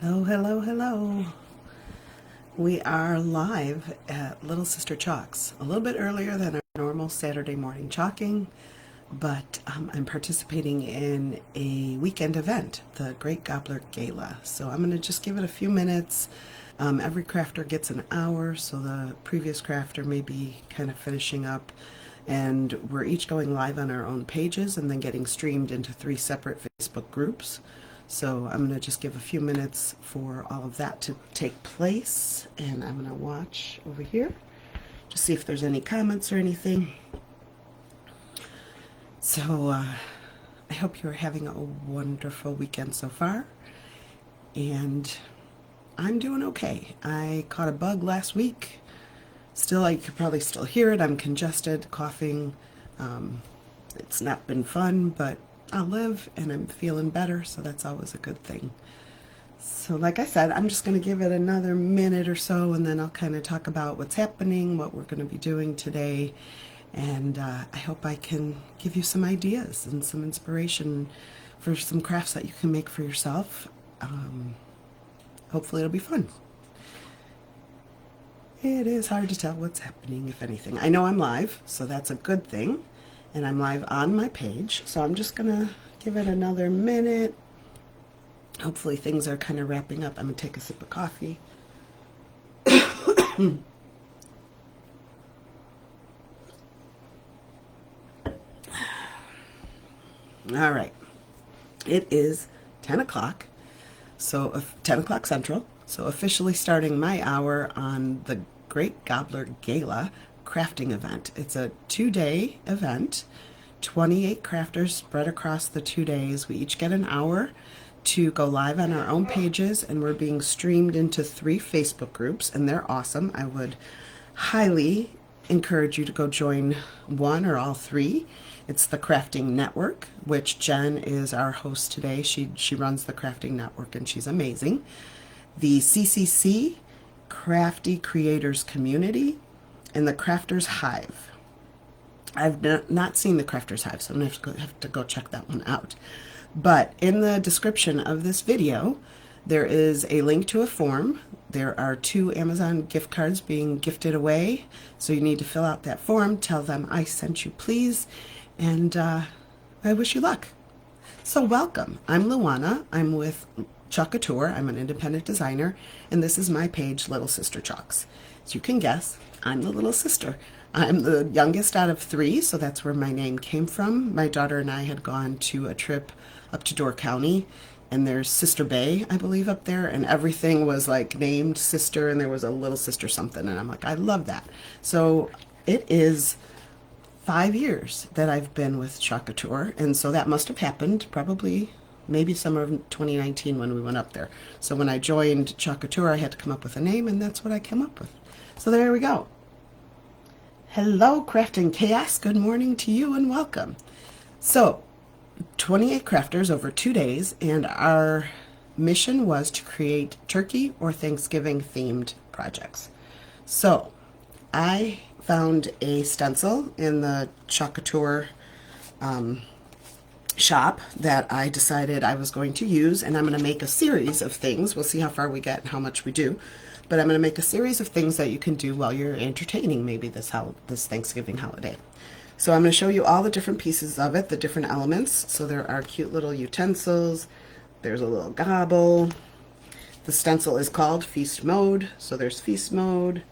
Hello, hello, hello. We are live at Little Sister Chalks, a little bit earlier than our normal Saturday morning chalking, but I'm participating in a weekend event, the Great Gobbler Gala. So I'm going to just give it a few minutes. Every crafter gets an hour, so the previous crafter may be kind of finishing up, and we're each going live on our own pages and then getting streamed into 3 separate Facebook groups. So I'm going to just give a few minutes for all of that to take place, and I'm going to watch over here to see if there's any comments or anything. So I hope you're having a wonderful weekend so far, and I'm doing okay. I caught a bug last week. Still, I could probably still hear it. I'm congested, coughing. It's not been fun, but I'll live and I'm feeling better, so that's always a good thing. So like I said, I'm just going to give it another minute or so, and then I'll kind of talk about what's happening, what we're going to be doing today, and I hope I can give you some ideas and some inspiration for some crafts that you can make for yourself. Hopefully it'll be fun. It is hard to tell what's happening, if anything. I know I'm live, so that's a good thing. And I'm live on my page, so I'm just gonna give it another minute. Hopefully things are kind of wrapping up. I'm gonna take a sip of coffee. All right, it is 10 o'clock, so 10 o'clock Central, so officially starting my hour on the Great Gobbler Gala crafting event. It's a 2-day event, 28 crafters spread across the 2 days. We each get an hour to go live on our own pages, and we're being streamed into 3 Facebook groups, and they're awesome. I would highly encourage you to go join one or all 3. It's the Crafting Network, which Jen is our host today. She runs the Crafting Network, and she's amazing. The CCC, Crafty Creators Community, and the Crafters Hive. I've not seen the Crafters Hive, so I'm going to have to go check that one out. But in the description of this video, there is a link to a form. There are 2 Amazon gift cards being gifted away, so you need to fill out that form, tell them I sent you, please, and I wish you luck. So welcome. I'm Luana. I'm with Chalk Couture. I'm an independent designer, and this is my page, Little Sister Chalks. As you can guess, I'm the little sister. I'm the youngest out of 3, so that's where my name came from. My daughter and I had gone to a trip up to Door County, and there's Sister Bay, I believe, up there, and everything was like named sister, and there was a little sister something, and I'm like, I love that. So it is 5 years that I've been with Chalk Couture, and so that must have happened probably maybe summer of 2019 when we went up there. So when I joined Chalk Couture, I had to come up with a name, and that's what I came up with. So there we go. Hello, Crafting Chaos. Good morning to you and welcome. So, 28 crafters over 2 days, and our mission was to create turkey or Thanksgiving themed projects. So, I found a stencil in the Chalk Couture shop that I decided I was going to use, and I'm going to make a series of things. We'll see how far we get and how much we do. But I'm going to make a series of things that you can do while you're entertaining maybe this Thanksgiving holiday. So I'm going to show you all the different pieces of it, the different elements. So there are cute little utensils. There's a little gobble. The stencil is called Feast Mode. So there's Feast Mode.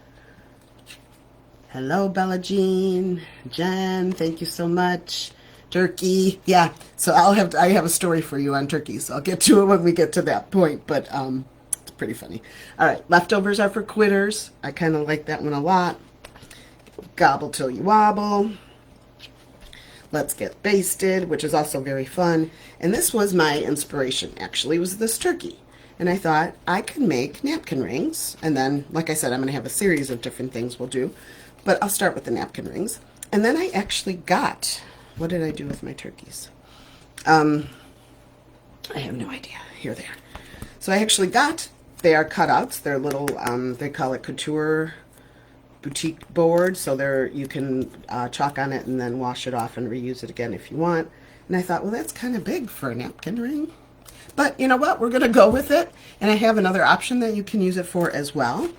Hello, Bella Jean. Jen, thank you so much. Turkey. Yeah, so I have a story for you on turkey, so I'll get to it when we get to that point. But pretty funny. All right, leftovers are for quitters. I kind of like that one a lot. Gobble till you wobble. Let's get basted, which is also very fun. And this was my inspiration, actually, was this turkey. And I thought I could make napkin rings. And then, like I said, I'm going to have a series of different things we'll do. But I'll start with the napkin rings. And then I actually got, what did I do with my turkeys? I have no idea. Here they are. So I actually got, they are cutouts. They're little, they call it couture boutique board. So you can chalk on it and then wash it off and reuse it again if you want. And I thought, well, that's kind of big for a napkin ring. But you know what? We're going to go with it. And I have another option that you can use it for as well.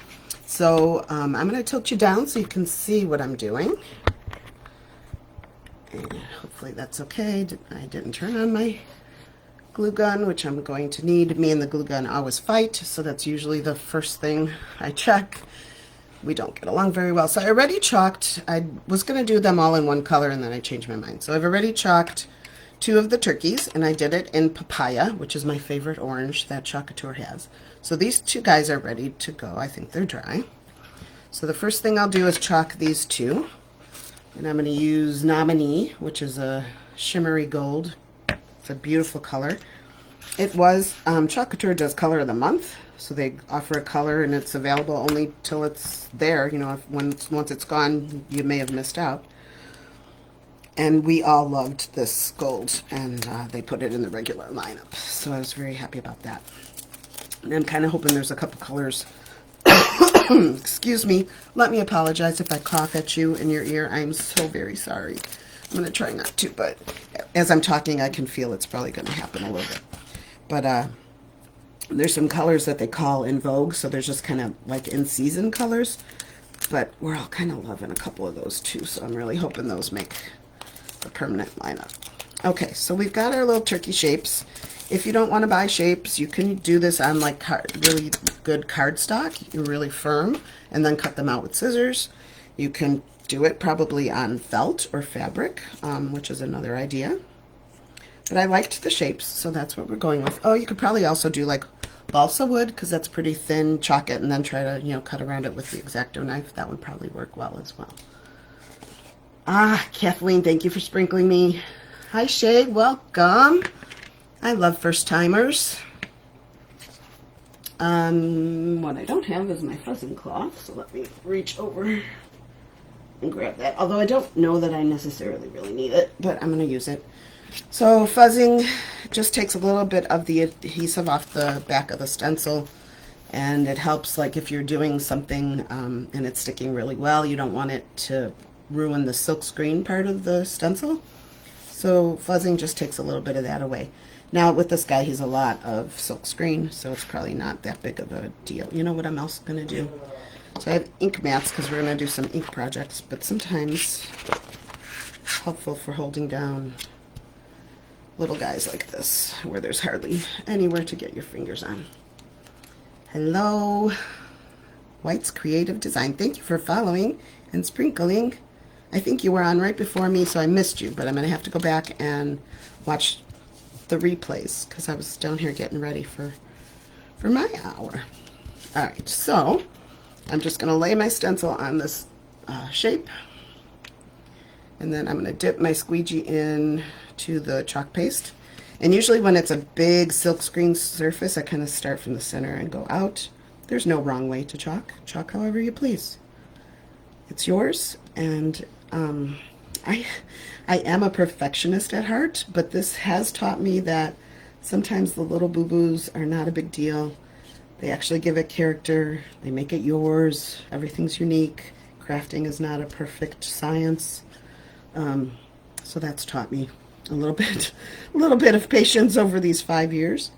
So I'm going to tilt you down so you can see what I'm doing. And hopefully that's okay. I didn't turn on my glue gun, which I'm going to need. Me and the glue gun always fight, so that's usually the first thing I check. We don't get along very well. So I already chalked. I was going to do them all in one color, and then I changed my mind. So I've already chalked 2 of the turkeys, and I did it in papaya, which is my favorite orange that Chalk Couture has. So these 2 guys are ready to go. I think they're dry. So the first thing I'll do is chalk these 2. And I'm going to use Nominee, which is a shimmery gold. It's a beautiful color. It was, Chalk Couture does color of the month. So they offer a color and it's available only till it's there. You know, once it's gone, you may have missed out. And we all loved this gold, and they put it in the regular lineup. So I was very happy about that. And I'm kind of hoping there's a couple colors. Excuse me. Let me apologize if I cough at you in your ear. I'm so very sorry. I'm going to try not to, but as I'm talking, I can feel it's probably going to happen a little bit. But there's some colors that they call in vogue, so there's just kind of like in-season colors. But we're all kind of loving a couple of those too, so I'm really hoping those make a permanent lineup. Okay, so we've got our little turkey shapes. If you don't want to buy shapes, you can do this on like really good cardstock. You're really firm, and then cut them out with scissors. You can do it probably on felt or fabric, which is another idea. But I liked the shapes, so that's what we're going with. Oh, you could probably also do like balsa wood, because that's pretty thin. Chalk it and then try to, you know, cut around it with the X-Acto knife. That would probably work well as well. Ah, Kathleen, thank you for sprinkling me. Hi, Shay, welcome. I love first-timers. What I don't have is my fuzzing cloth, so let me reach over and grab that. Although I don't know that I necessarily really need it, but I'm going to use it. So fuzzing just takes a little bit of the adhesive off the back of the stencil, and it helps like if you're doing something and it's sticking really well, you don't want it to ruin the silk screen part of the stencil. So fuzzing just takes a little bit of that away. Now with this guy, he's a lot of silk screen, so it's probably not that big of a deal. You know what I'm also going to do? So I have ink mats because we're going to do some ink projects, but sometimes it's helpful for holding down little guys like this where there's hardly anywhere to get your fingers on. Hello, White's Creative Design. Thank you for following and sprinkling. I think you were on right before me, so I missed you, but I'm going to have to go back and watch the replays because I was down here getting ready for my hour. All right, so I'm just going to lay my stencil on this shape, and then I'm going to dip my squeegee in to the chalk paste. And usually when it's a big silkscreen surface, I kind of start from the center and go out. There's no wrong way to chalk. Chalk however you please. It's yours, and I am a perfectionist at heart, but this has taught me that sometimes the little boo-boos are not a big deal. They actually give it character. They make it yours. Everything's unique. Crafting is not a perfect science. So that's taught me a little bit of patience over these 5 years.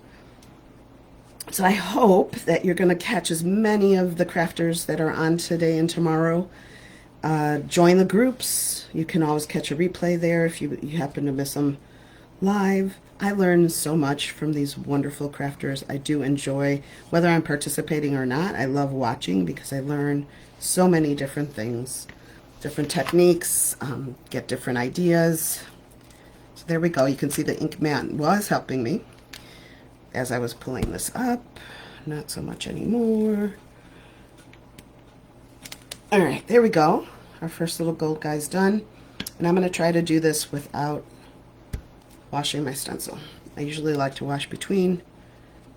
So I hope that you're going to catch as many of the crafters that are on today and tomorrow. Join the groups. You can always catch a replay there if you happen to miss them live. I learn so much from these wonderful crafters. I do enjoy, whether I'm participating or not, I love watching because I learn so many different things, different techniques, get different ideas. So there we go. You can see the ink mat was helping me as I was pulling this up. Not so much anymore. All right, there we go. Our first little gold guy's done. And I'm going to try to do this without washing my stencil. I usually like to wash between,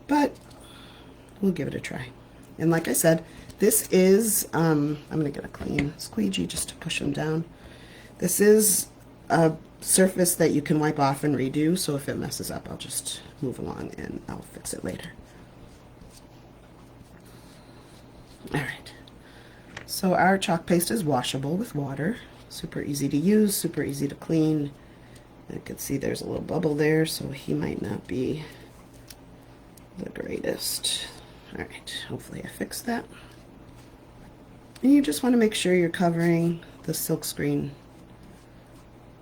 but we'll give it a try. And like I said, this is, I'm going to get a clean squeegee just to push them down. This is a surface that you can wipe off and redo, so if it messes up, I'll just move along and I'll fix it later. All right. So our chalk paste is washable with water. Super easy to use, super easy to clean. I can see there's a little bubble there, so he might not be the greatest. All right, hopefully I fixed that. And you just want to make sure you're covering the silkscreen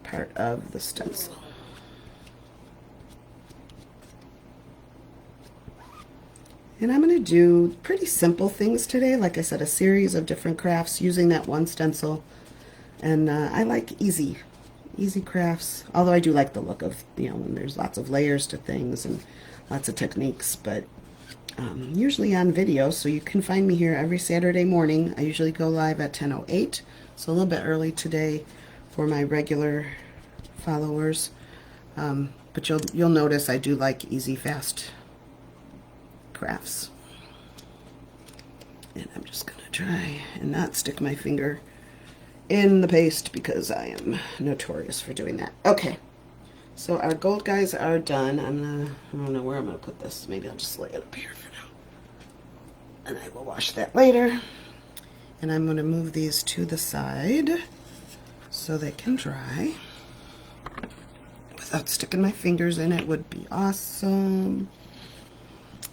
part of the stencil. And I'm going to do pretty simple things today. Like I said, a series of different crafts using that one stencil. And I like easy crafts. Although I do like the look of, when there's lots of layers to things and lots of techniques. But usually on video, so you can find me here every Saturday morning. I usually go live at 10:08, so a little bit early today for my regular followers. But you'll notice I do like easy, fast crafts. And I'm just gonna try and not stick my finger in the paste because I am notorious for doing that. Okay, so our gold guys are done. I don't know where I'm gonna put this. Maybe I'll just lay it up here for now, and I will wash that later. And I'm gonna move these to the side so they can dry without sticking my fingers in it. Would be awesome.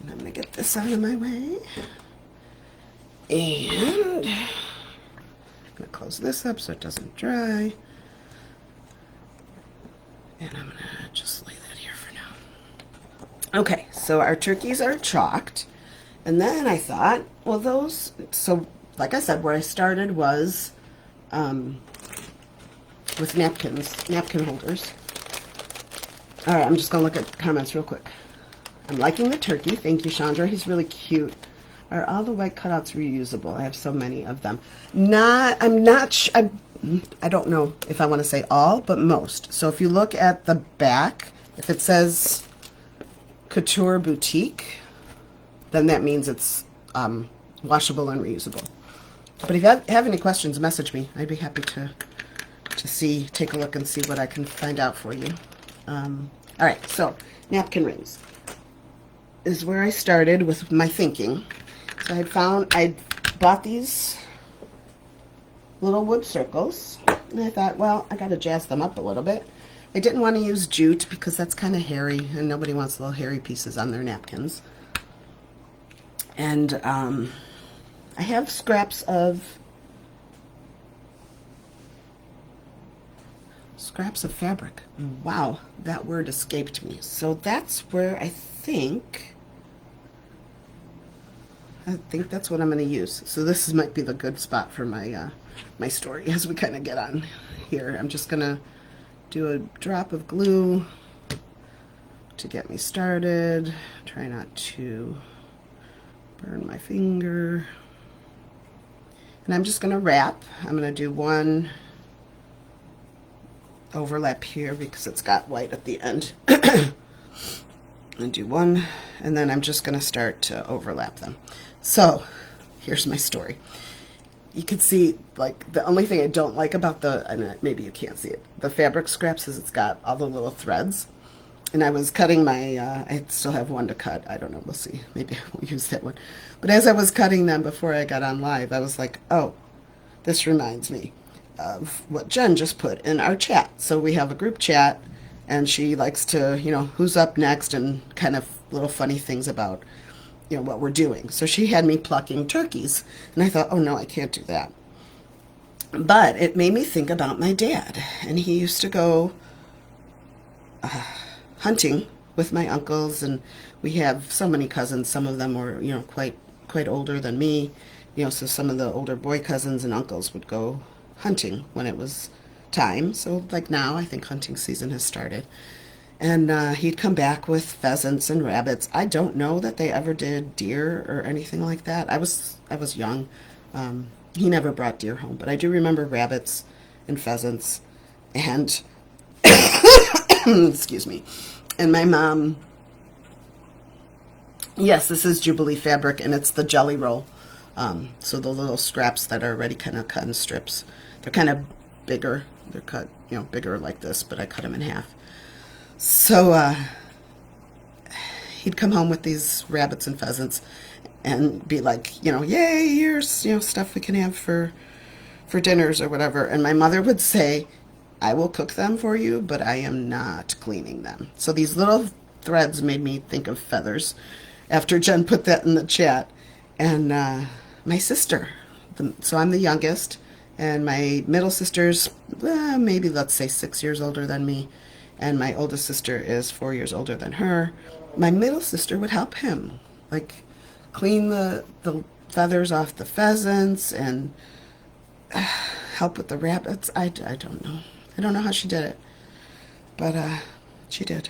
And I'm going to get this out of my way. And I'm going to close this up so it doesn't dry. And I'm going to just lay that here for now. Okay, so our turkeys are chalked. And then I thought, well, so like I said, where I started was with napkin holders. All right, I'm just going to look at comments real quick. I'm liking the turkey. Thank you, Chandra. He's really cute. Are all the white cutouts reusable? I have so many of them. I don't know if I want to say all, but most. So if you look at the back, if it says Couture Boutique, then that means it's washable and reusable. But if you have any questions, message me. I'd be happy to take a look and see what I can find out for you. All right, so napkin rings is where I started with my thinking. So I bought these little wood circles, and I thought, well, I got to jazz them up a little bit. I didn't want to use jute because that's kind of hairy, and nobody wants little hairy pieces on their napkins. And I have scraps of fabric. Wow, that word escaped me. So that's where I think that's what I'm going to use. So this might be the good spot for my my story as we kind of get on here. I'm just going to do a drop of glue to get me started. Try not to burn my finger. And I'm just going to wrap. I'm going to do one overlap here because it's got white at the end. And do one, and then I'm just going to start to overlap them. So here's my story. You can see, like, the only thing I don't like about and maybe you can't see it, the fabric scraps is it's got all the little threads. And I was cutting I still have one to cut. I don't know, we'll see. Maybe I won't use that one. But as I was cutting them before I got on live, I was like, oh, this reminds me of what Jen just put in our chat. So we have a group chat, and she likes to, who's up next and kind of little funny things about, what we're doing. So she had me plucking turkeys, and I thought, oh no, I can't do that. But it made me think about my dad, and he used to go hunting with my uncles, and we have so many cousins. Some of them were, quite older than me, so some of the older boy cousins and uncles would go hunting when it was time. So like now, I think hunting season has started. And he'd come back with pheasants and rabbits. I don't know that they ever did deer or anything like that. I was young. He never brought deer home, but I do remember rabbits and pheasants. And excuse me. And my mom, yes, this is Jubilee fabric, and it's the jelly roll. So the little scraps that are already kind of cut in strips. They're kind of bigger. They're cut, bigger like this, but I cut them in half. So he'd come home with these rabbits and pheasants and be like, yay, here's, stuff we can have for dinners or whatever. And my mother would say, I will cook them for you, but I am not cleaning them. So these little threads made me think of feathers. after Jen put that in the chat. And my sister, so I'm the youngest, and my middle sister's maybe, let's say, 6 years older than me, and my oldest sister is 4 years older than her. My middle sister would help him, like clean the feathers off the pheasants and help with the rabbits. I don't know. I don't know how she did it, but she did.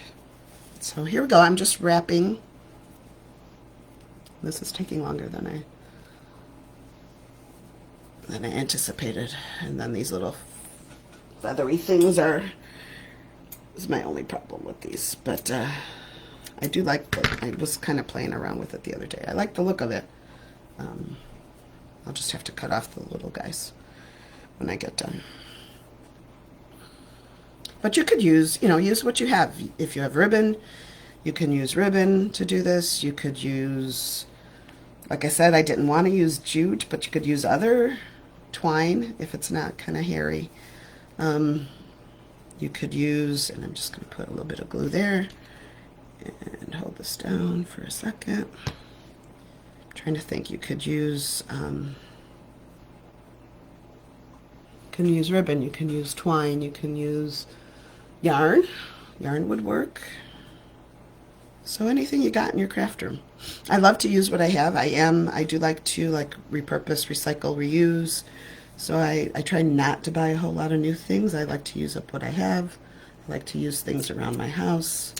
So here we go. I'm just wrapping. This is taking longer than I anticipated. And then these little feathery things is my only problem with these. But I do like, I was kind of playing around with it the other day. I like the look of it. I'll just have to cut off the little guys when I get done. But you could use what you have. If you have ribbon, you can use ribbon to do this. You could use, like I said, I didn't want to use jute, but you could use other twine if it's not kind of hairy. You could use, and I'm just going to put a little bit of glue there and hold this down for a second. I'm trying to think. You could use ribbon, you can use twine, you can use yarn. Yarn would work. So anything you got in your craft room. I love to use what I have. I do like to repurpose, recycle, reuse. So I try not to buy a whole lot of new things. I like to use up what I have. I like to use things around my house.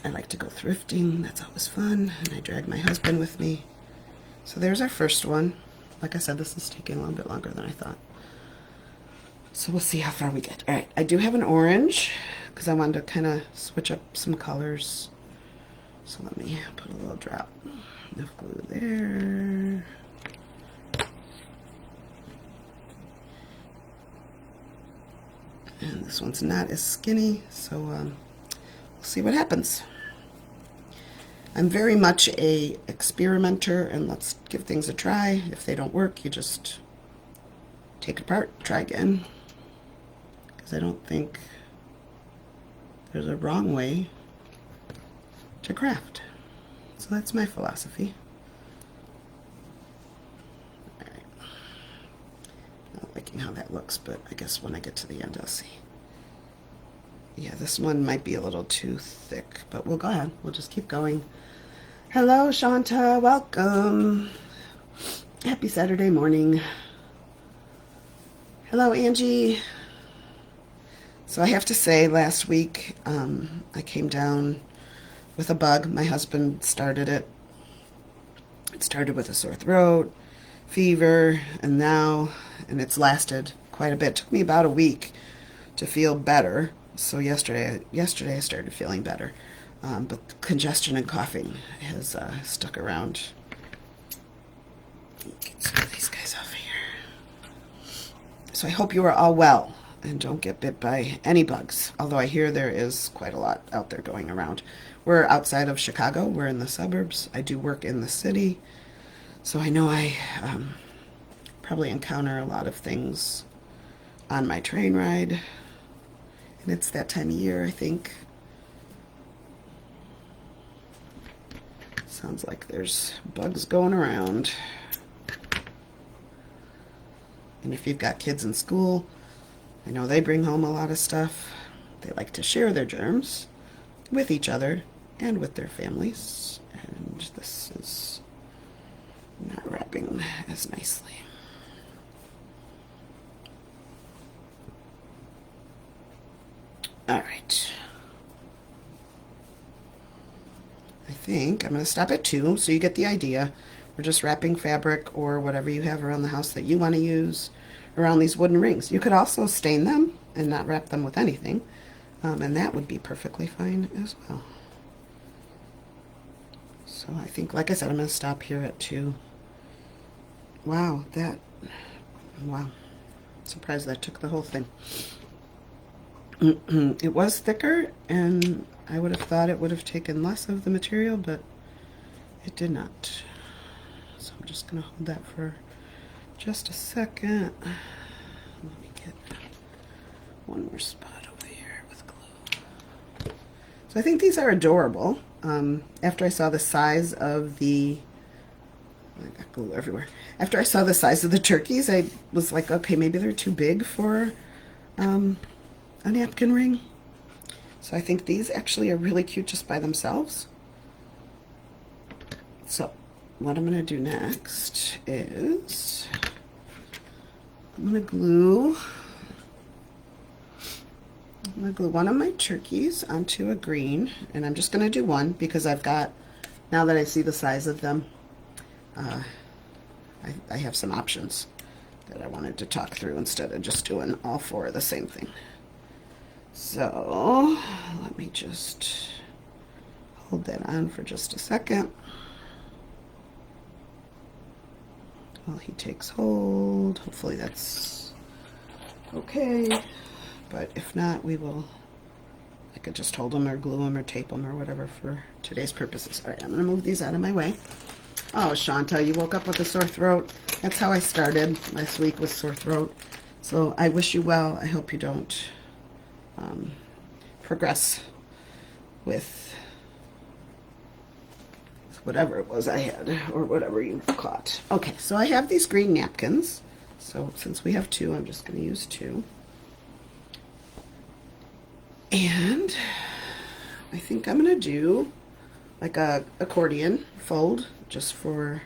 I like to go thrifting. That's always fun. And I drag my husband with me. So there's our first one. Like I said, this is taking a little bit longer than I thought. So we'll see how far we get. All right, I do have an orange because I wanted to kind of switch up some colors. So let me put a little drop of glue there. And this one's not as skinny, so we'll see what happens. I'm very much a experimenter, and let's give things a try. If they don't work, you just take it apart, try again. Because I don't think there's a wrong way to craft. So that's my philosophy. All right. Not liking how that looks, but I guess when I get to the end I'll see. Yeah, this one might be a little too thick, but we'll go ahead. We'll just keep going. Hello, Shanta. Welcome. Happy Saturday morning. Hello, Angie. So I have to say, last week I came down with a bug. My husband started it. It started with a sore throat, fever, and it's lasted quite a bit. It took me about a week to feel better. So yesterday I started feeling better. But congestion and coughing has stuck around. Get some of these guys off here. So I hope you are all well and don't get bit by any bugs. Although I hear there is quite a lot out there going around. We're outside of Chicago. We're in the suburbs. I do work in the city. So I know I probably encounter a lot of things on my train ride. And it's that time of year, I think. Sounds like there's bugs going around. And if you've got kids in school, I know they bring home a lot of stuff. They like to share their germs with each other and with their families. And this is not wrapping as nicely. All right. I think I'm going to stop at 2 so you get the idea. We're just wrapping fabric or whatever you have around the house that you want to use around these wooden rings. You could also stain them and not wrap them with anything, and that would be perfectly fine as well. So I think, like I said, I'm going to stop here at 2. Wow, wow. Surprised that took the whole thing. It was thicker, and I would have thought it would have taken less of the material, but it did not. So I'm just going to hold that for just a second. Let me get one more spot over here with glue. So I think these are adorable. After I saw the size of the, I got glue everywhere. After I saw the size of the turkeys, I was like, okay, maybe they're too big for a napkin ring. So I think these actually are really cute just by themselves. So what I'm going to do next is I'm going to glue one of my turkeys onto a green, and I'm just going to do one because I've got, now that I see the size of them, I have some options that I wanted to talk through instead of just doing all four of the same thing. So let me just hold that on for just a second while he takes hold. Hopefully that's okay, but if not, I could just hold them or glue them or tape them or whatever for today's purposes. All right, I'm going to move these out of my way. Oh, Shanta, you woke up with a sore throat. That's how I started last week, with sore throat. So I wish you well. I hope you don't progress with whatever it was I had or whatever you caught. Okay, so I have these green napkins. So since we have two, I'm just going to use two. And I think I'm going to do like a accordion fold just for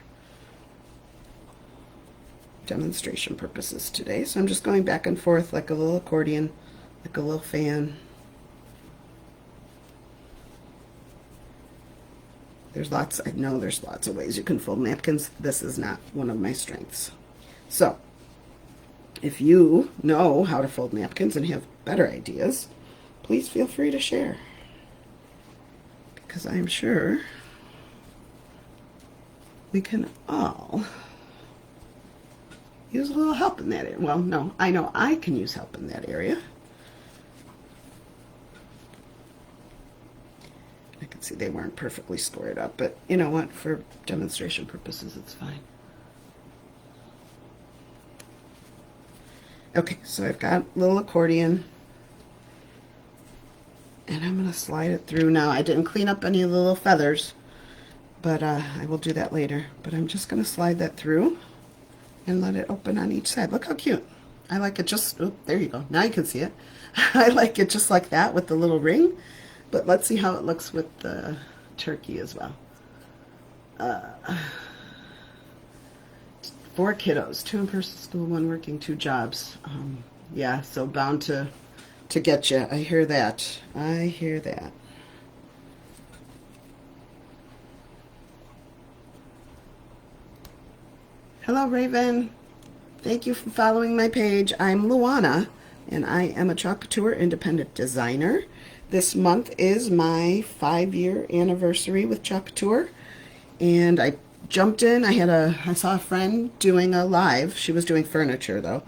demonstration purposes today. So I'm just going back and forth like a little accordion, like a little fan. I know there's lots of ways you can fold napkins. This is not one of my strengths. So if you know how to fold napkins and have better ideas, please feel free to share, because I'm sure we can all use a little help in that area. Well, no, I know I can use help in that area. I can see they weren't perfectly squared up, but you know what? For demonstration purposes, it's fine. Okay, so I've got a little accordion, and I'm going to slide it through now. I didn't clean up any of the little feathers, but I will do that later. But I'm just going to slide that through and let it open on each side. Look how cute. I like it just, oh, there you go. Now you can see it. I like it just like that with the little ring. But let's see how it looks with the turkey as well. 4 kiddos, 2 in person school, 1 working, 2 jobs. Yeah, so bound to get you. I hear that. I hear that. Hello, Raven. Thank you for following my page. I'm Luana, and I am a Chalk Couture independent designer. This month is my 5-year anniversary with Chalk Couture, and I jumped in. I saw a friend doing a live. She was doing furniture though,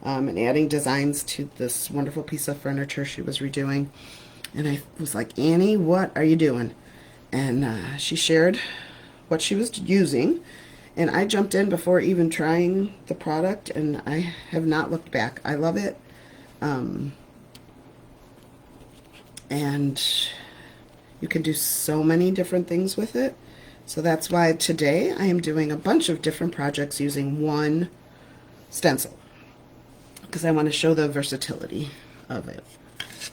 and adding designs to this wonderful piece of furniture she was redoing. And I was like, Annie, what are you doing? And she shared what she was using, and I jumped in before even trying the product, and I have not looked back. I love it. And you can do so many different things with it. So that's why today I am doing a bunch of different projects using one stencil, because I want to show the versatility of it.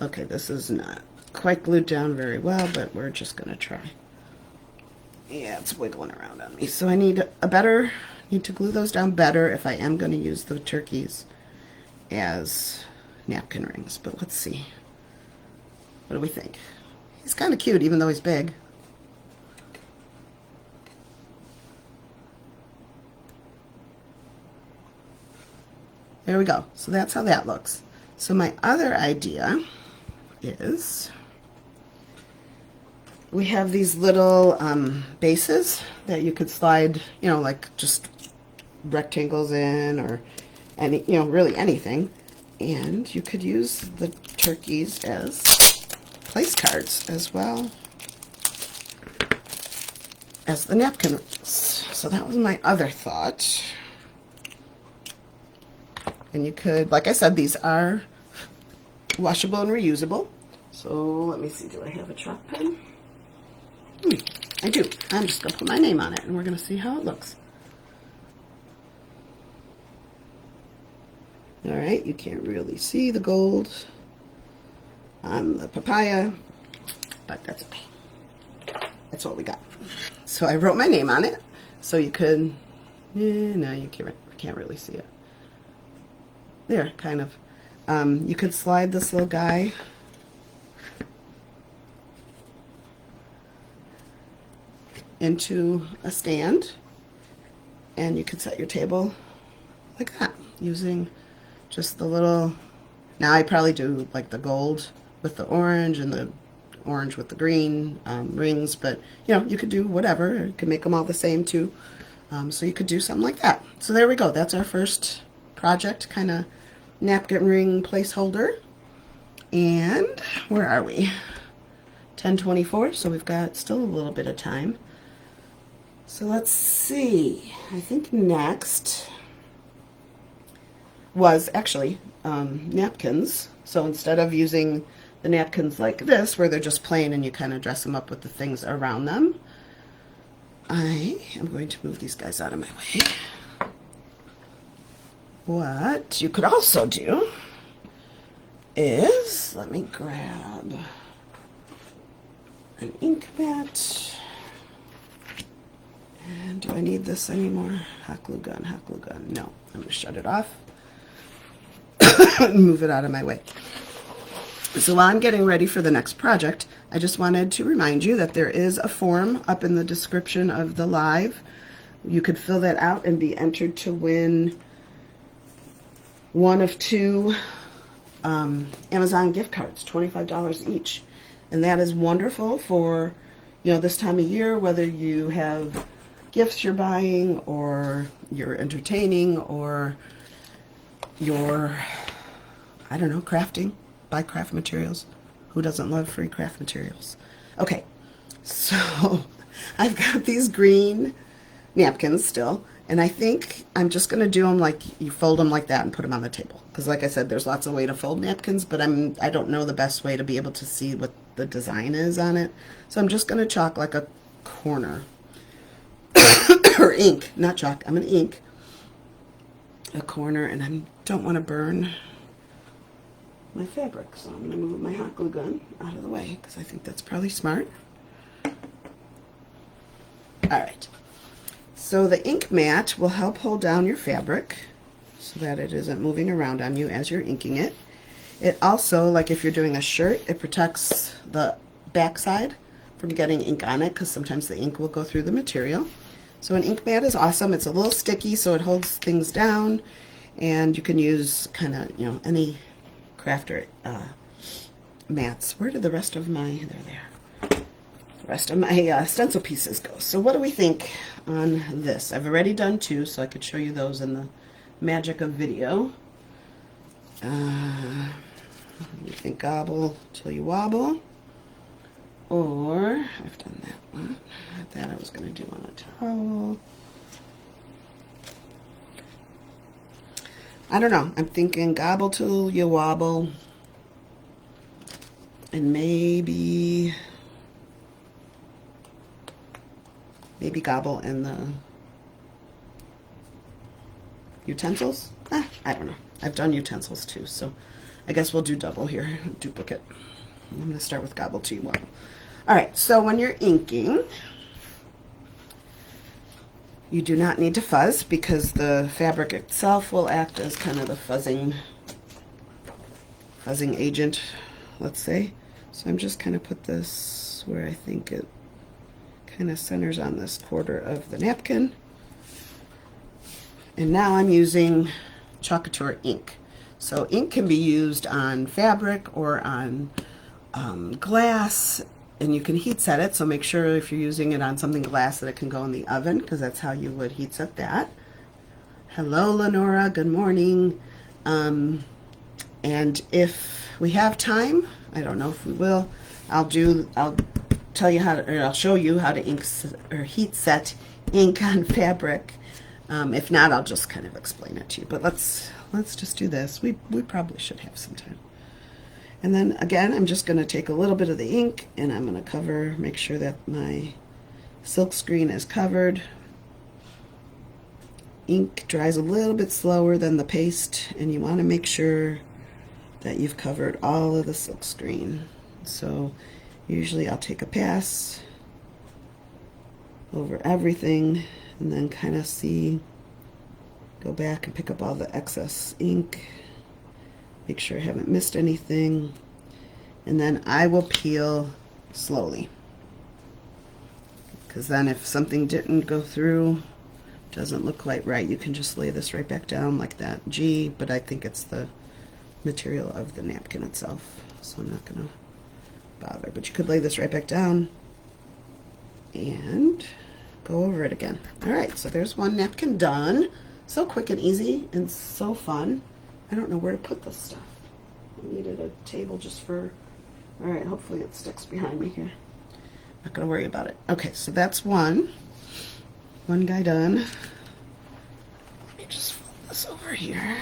Okay, this is not quite glued down very well, but we're just going to try. Yeah, it's wiggling around on me. So I need to glue those down better if I am going to use the turkeys as napkin rings. But let's see. What do we think? He's kind of cute, even though he's big. There we go. So that's how that looks. So my other idea is we have these little bases that you could slide, you know, like just rectangles in, or any, you know, really anything. And you could use the turkeys as place cards as well as the napkin. So that was my other thought. And you could, like I said, these are washable and reusable. So let me see, do I have a chalk pen? I do. I'm just going to put my name on it, and we're going to see how it looks. All right, you can't really see the gold on the papaya, but that's okay. That's what we got. So I wrote my name on it, so you could, no, you can't really see it. There, kind of. You could slide this little guy into a stand, and you could set your table like that using just the little, now I probably do like the gold with the orange and the orange with the green rings, but you know, you could do whatever. You could make them all the same too. So you could do something like that. So there we go. That's our first project, kind of napkin ring placeholder. And where are we? 10:24, so we've got still a little bit of time. So let's see. I think next was actually napkins. So instead of using the napkins like this, where they're just plain and you kind of dress them up with the things around them, I am going to move these guys out of my way. What you could also do is, let me grab an ink mat. And do I need this anymore? Hot glue gun, hot glue gun. No, I'm going to shut it off. Move it out of my way. So while I'm getting ready for the next project, I just wanted to remind you that there is a form up in the description of the live. You could fill that out and be entered to win one of two Amazon gift cards, $25 each. And that is wonderful for, you know, this time of year, whether you have gifts you're buying or you're entertaining or you're, I don't know, crafting. Buy craft materials. Who doesn't love free craft materials? Okay, so I've got these green napkins still, and I think I'm just going to do them like you fold them like that and put them on the table. Because like I said, there's lots of way to fold napkins, but I don't know the best way to be able to see what the design is on it. So I'm just going to chalk like a corner. Or ink, not chalk. I'm going to ink a corner, and I don't want to burn my fabric, so I'm going to move my hot glue gun out of the way because I think that's probably smart. Alright, so the ink mat will help hold down your fabric so that it isn't moving around on you as you're inking it. It also, like if you're doing a shirt, it protects the backside from getting ink on it because sometimes the ink will go through the material. So an ink mat is awesome. It's a little sticky, so it holds things down, and you can use kind of, you know, any crafter mats. Where did the rest of my, they're there. The rest of my stencil pieces go. So what do we think on this? I've already done two, so I could show you those in the magic of video. You think gobble till you wobble. Or, I've done that one. That I was going to do on a towel. I don't know. I'm thinking gobble till you wobble. And maybe gobble in the utensils. I don't know. I've done utensils too, so I guess we'll do double here, duplicate. I'm going to start with gobble till you wobble. Alright, so when you're inking, you do not need to fuzz because the fabric itself will act as kind of the fuzzing agent, let's say. So I'm just kind of put this where I think it kind of centers on this quarter of the napkin. And now I'm using Chalk Couture ink. So ink can be used on fabric or on glass, and you can heat set it, so make sure if you're using it on something glass that it can go in the oven, because that's how you would heat set that. Hello Lenora, good morning. And if we have time, I don't know if we will, I'll tell you how to, or I'll show you how to heat set ink on fabric. If not, I'll just kind of explain it to you. But let's just do this. We probably should have some time. And then again, I'm just going to take a little bit of the ink and I'm going to cover, make sure that my silk screen is covered. Ink dries a little bit slower than the paste, and you want to make sure that you've covered all of the silk screen. So usually I'll take a pass over everything and then kind of go back and pick up all the excess ink, make sure I haven't missed anything, and then I will peel slowly, because then if something didn't go through, doesn't look quite right, you can just lay this right back down like that. But I think it's the material of the napkin itself, so I'm not gonna bother, but you could lay this right back down and go over it again. All right, so there's one napkin done. So quick and easy and so fun. I don't know where to put this stuff. I needed a table just for, all right, hopefully it sticks behind me here. Not gonna worry about it. Okay, so that's one guy done. Let me just fold this over here.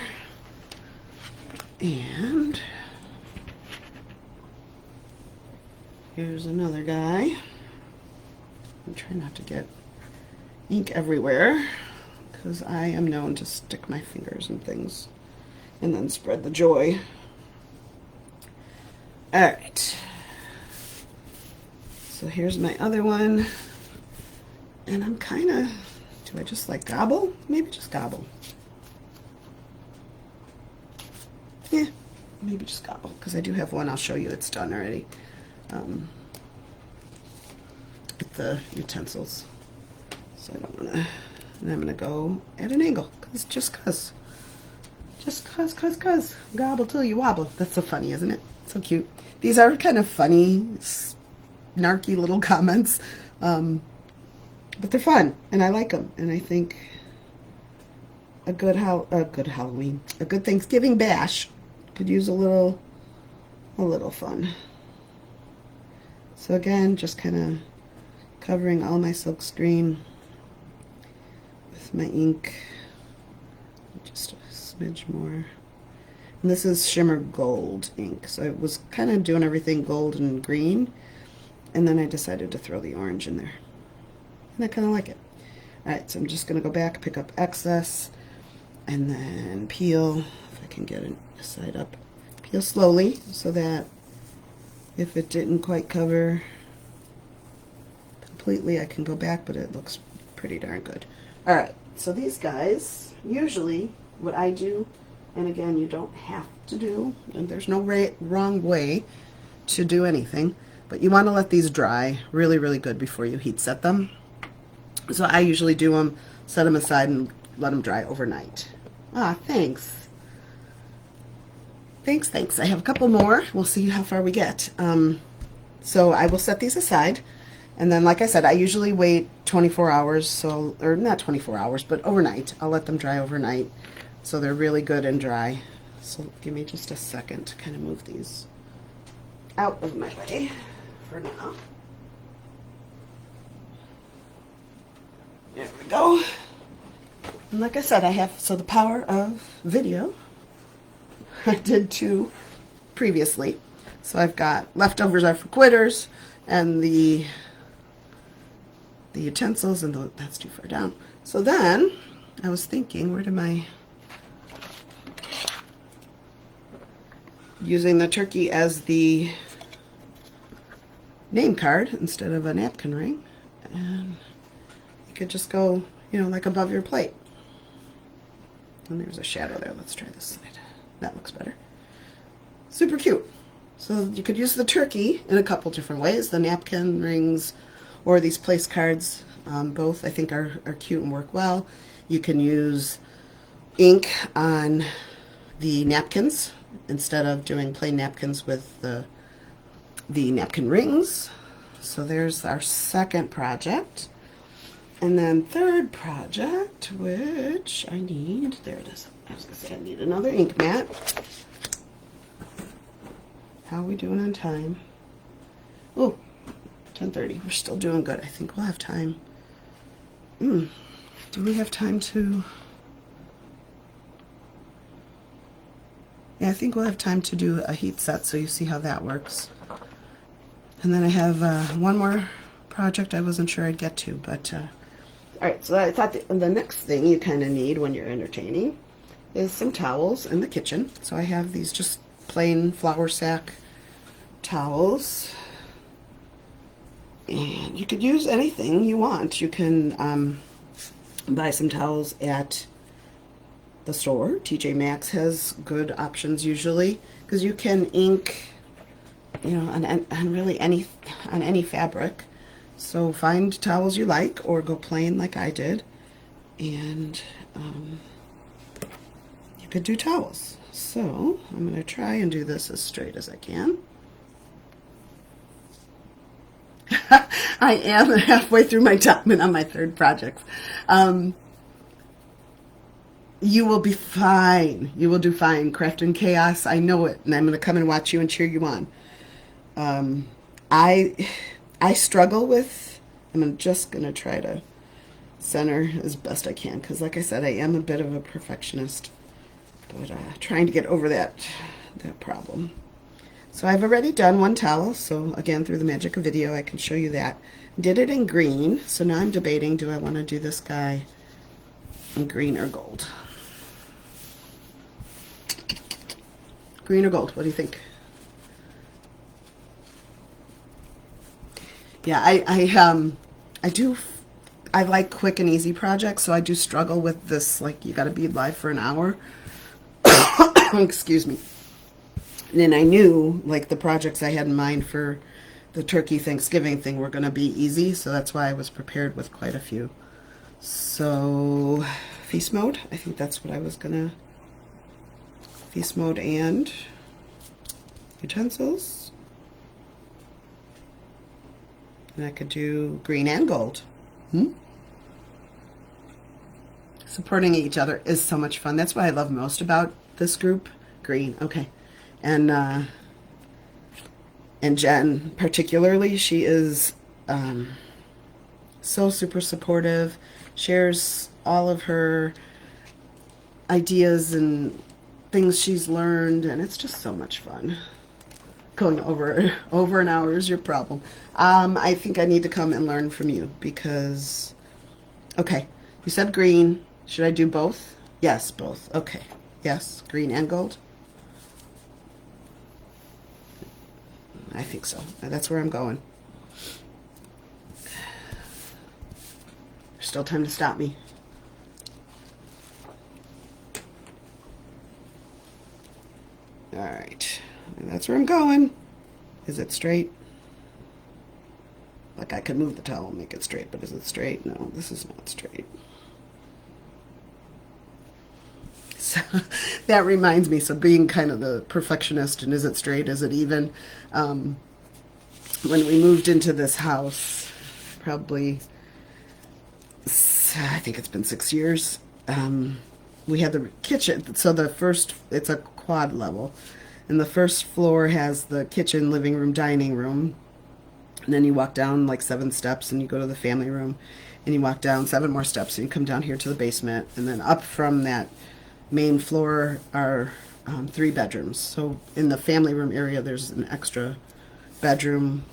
And here's another guy. I'm trying not to get ink everywhere, because I am known to stick my fingers in things and then spread the joy. All right. So here's my other one. And I'm kind of, do I just like gobble? Maybe just gobble. Yeah, maybe just gobble, because I do have one. I'll show you it's done already. With the utensils. So I don't want to, and I'm going to go at an angle, just cause. Gobble till you wobble. That's so funny, isn't it? So cute. These are kind of funny, snarky little comments. But they're fun, and I like them. And I think a good Halloween, a good Thanksgiving bash could use a little fun. So again, just kind of covering all my silk screen with my ink, just a smidge more. And this is shimmer gold ink, so I was kind of doing everything gold and green, and then I decided to throw the orange in there. And I kind of like it. Alright, so I'm just going to go back, pick up excess, and then peel, if I can get it side up. Peel slowly, so that if it didn't quite cover completely, I can go back, but it looks pretty darn good. Alright, so these guys, usually what I do, and again, you don't have to do, and there's no wrong way to do anything, but you want to let these dry really, really good before you heat set them. So I usually do them, set them aside, and let them dry overnight. Ah, thanks. Thanks. I have a couple more. We'll see how far we get. So I will set these aside, and then, like I said, I usually wait 24 hours, or not 24 hours, but overnight. I'll let them dry overnight, so they're really good and dry. So give me just a second to kind of move these out of my way for now. There we go. And like I said, I have, so the power of video. I did 2 previously. So I've got leftovers are for quitters, and the utensils, and that's too far down. So then I was thinking, where did my, using the turkey as the name card instead of a napkin ring, and could just go, like above your plate. And there's a shadow there. Let's try this side. That looks better. Super cute. So you could use the turkey in a couple different ways. The napkin rings or these place cards, both I think are cute and work well. You can use ink on the napkins instead of doing plain napkins with the napkin rings. So there's our second project. And then third project, which I need, there it is. I was going to say I need another ink mat. How are we doing on time? Oh, 10:30. We're still doing good. I think we'll have time. Do we have time to... Yeah, I think we'll have time to do a heat set so you see how that works. And then I have one more project I wasn't sure I'd get to, but all right, so I thought the next thing you kind of need when you're entertaining is some towels in the kitchen. So I have these just plain flour sack towels. And you could use anything you want. You can buy some towels at the store. TJ Maxx has good options usually, because you can ink, you know, on really any fabric. So find towels you like, or go plain like I did, and you could do towels. So I'm going to try and do this as straight as I can. I am halfway through my document on my third project. You will be fine. You will do fine. Craft in Chaos, I know it, and I'm going to come and watch you and cheer you on. I struggle with, I'm just going to try to center as best I can, because like I said, I am a bit of a perfectionist, but trying to get over that problem. So I've already done one towel, so again, through the magic of video, I can show you that. Did it in green, so now I'm debating, do I want to do this guy in green or gold? Green or gold, what do you think? Yeah, I like quick and easy projects, so I do struggle with this, like, you gotta be live for an hour. Excuse me. And then I knew, like, the projects I had in mind for the turkey Thanksgiving thing were going to be easy, so that's why I was prepared with quite a few. So, feast mode, I think that's what I was going to, feast mode and utensils. And I could do green and gold. Supporting each other is so much fun. That's what I love most about this group. Green, okay. And Jen particularly, she is so super supportive, shares all of her ideas and things she's learned, and it's just so much fun. Going over an hour is your problem. I think I need to come and learn from you, because, okay, you said green. Should I do both? Yes, both. Okay. Yes, green and gold. I think so. That's where I'm going. There's still time to stop me. All right. That's where I'm going. Is it straight? Like, I could move the towel and make it straight, but is it straight? No, this is not straight. So that reminds me, so being kind of the perfectionist and is it straight, is it even, when we moved into this house, probably, I think it's been 6 years, we had the kitchen, so the first, it's a quad level, and the first floor has the kitchen, living room, dining room, and then you walk down like 7 steps and you go to the family room, and you walk down 7 more steps and you come down here to the basement, and then up from that main floor are 3 bedrooms. So in the family room area, there's an extra bedroom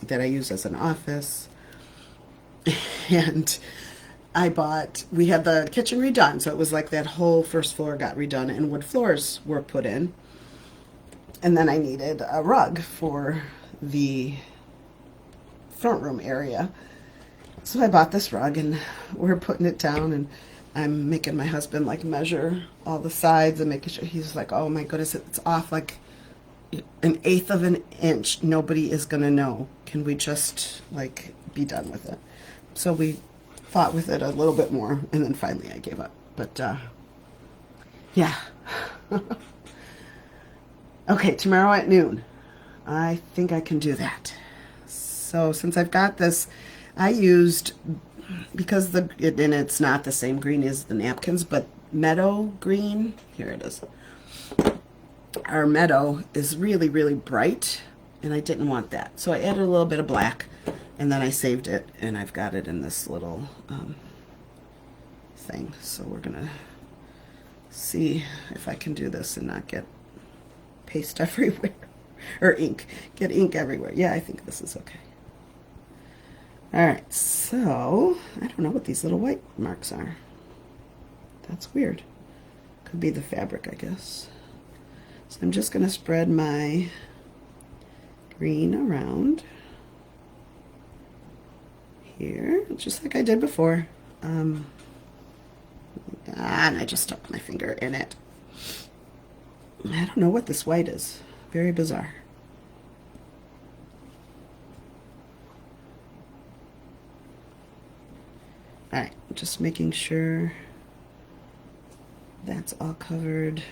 that I use as an office. And we had the kitchen redone, so it was like that whole first floor got redone and wood floors were put in. And then I needed a rug for the front room area. So I bought this rug and we're putting it down, and I'm making my husband like measure all the sides and making sure. He's like, oh my goodness, it's off like 1/8 of an inch. Nobody is gonna know. Can we just like be done with it? So we fought with it a little bit more, and then finally I gave up. But yeah. Okay, tomorrow at noon. I think I can do that. So since I've got this, I used, because and it's not the same green as the napkins, but meadow green, here it is. Our meadow is really, really bright, and I didn't want that. So I added a little bit of black, and then I saved it, and I've got it in this little thing. So we're gonna see if I can do this and not get paste everywhere. Or ink. Get ink everywhere. Yeah, I think this is okay. Alright, so I don't know what these little white marks are. That's weird. Could be the fabric, I guess. So I'm just going to spread my green around here, just like I did before. And I just stuck my finger in it. I don't know what this white is. Very bizarre. Alright, just making sure that's all covered.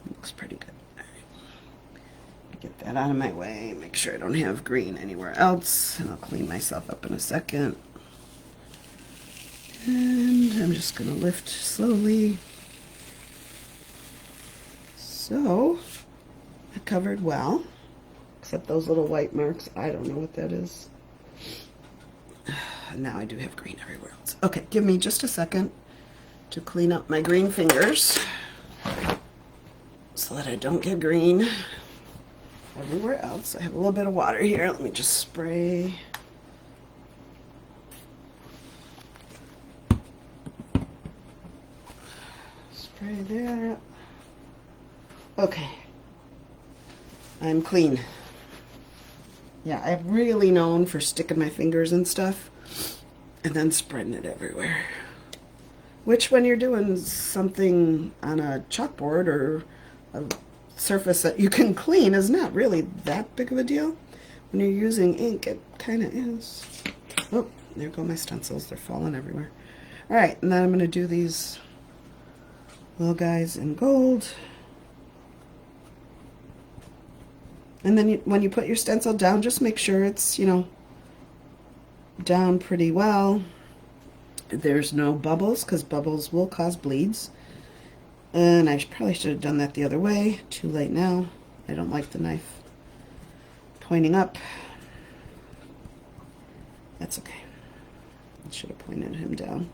Looks pretty good. All right. Get that out of my way. Make sure I don't have green anywhere else. And I'll clean myself up in a second. And I'm just going to lift slowly. So, I covered well. Except those little white marks. I don't know what that is. Now I do have green everywhere else. Okay, give me just a second to clean up my green fingers so that I don't get green everywhere else. I have a little bit of water here. Let me just spray. Spray there. Okay. I'm clean. Yeah, I'm really known for sticking my fingers and stuff and then spreading it everywhere. Which, when you're doing something on a chalkboard or a surface that you can clean, is not really that big of a deal. When you're using ink, it kind of is. Oh, there go my stencils. They're falling everywhere. All right, and then I'm going to do these little guys in gold. And then when you put your stencil down, just make sure it's, you know, down pretty well. There's no bubbles, because bubbles will cause bleeds. And I probably should have done that the other way. Too late now. I don't like the knife pointing up. That's okay. I should have pointed him down.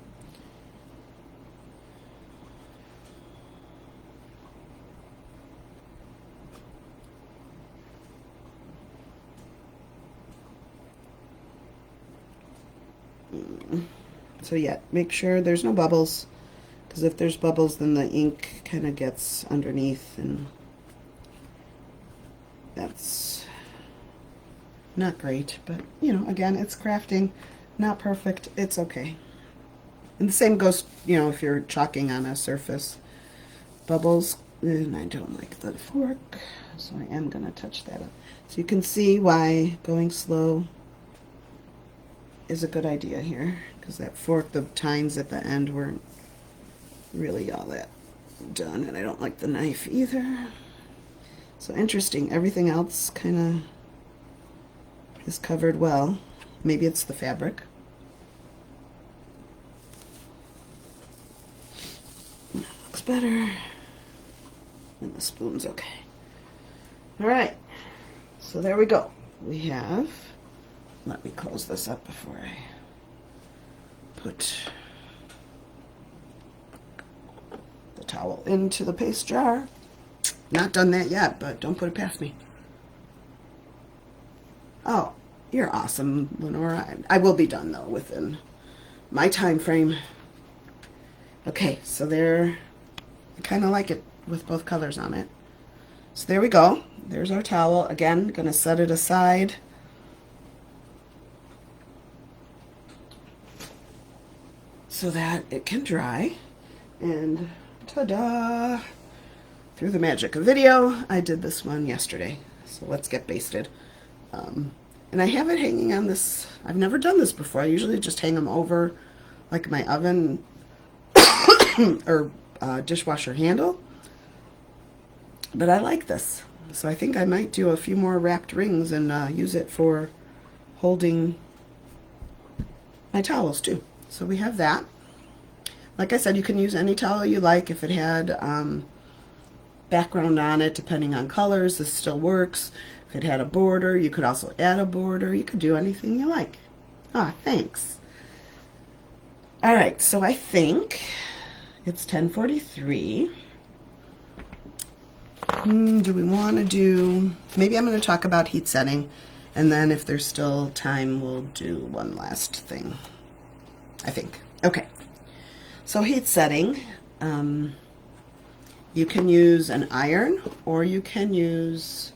So yeah, make sure there's no bubbles, because if there's bubbles, then the ink kind of gets underneath, and that's not great. But, you know, again, it's crafting, not perfect. It's okay. And the same goes, you know, if you're chalking on a surface. Bubbles, and I don't like the fork, so I am going to touch that up. So you can see why going slow is a good idea here, because that fork, the tines at the end weren't really all that done, and I don't like the knife either. So interesting, everything else kind of is covered well. Maybe it's the fabric. That looks better. And the spoon's okay. All right, so there we go. We have, let me close this up before I put the towel into the paste jar. Not done that yet, but don't put it past me. Oh, you're awesome, Lenora. I will be done, though, within my time frame. Okay, so there, I kind of like it with both colors on it. So there we go. There's our towel. Again, gonna set it aside. So that it can dry. And ta-da! Through the magic of video, I did this one yesterday. So let's get basted. And I have it hanging on this, I've never done this before. I usually just hang them over like my oven or dishwasher handle. But I like this. So I think I might do a few more wrapped rings and use it for holding my towels too. So we have that. Like I said, you can use any towel you like. If it had background on it, depending on colors, this still works. If it had a border, you could also add a border. You could do anything you like. Ah, thanks. All right, so I think it's 10:43. Do we want to do, maybe I'm going to talk about heat setting, and then if there's still time, we'll do one last thing, I think. Okay, so heat setting, you can use an iron or you can use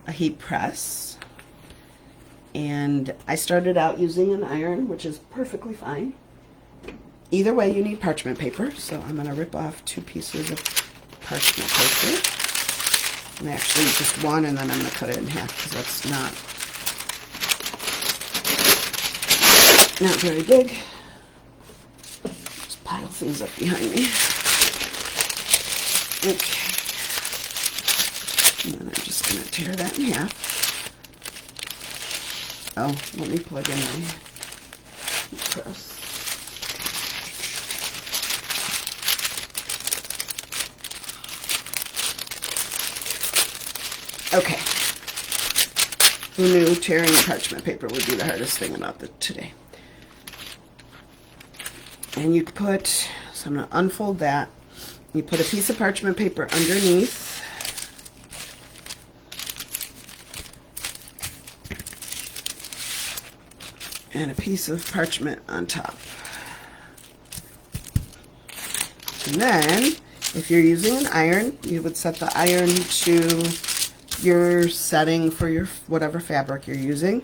a heat press. And I started out using an iron, which is perfectly fine. Either way, you need parchment paper, so I'm going to rip off 2 pieces of parchment paper. And actually just one, and then I'm going to cut it in half because that's not very big. Just pile things up behind me. Okay. And then I'm just going to tear that in half. Oh, let me plug in my heat press. Okay. Who knew tearing parchment paper would be the hardest thing about today? And you put, so I'm going to unfold that. You put a piece of parchment paper underneath. And a piece of parchment on top. And then, if you're using an iron, you would set the iron to your setting for your whatever fabric you're using.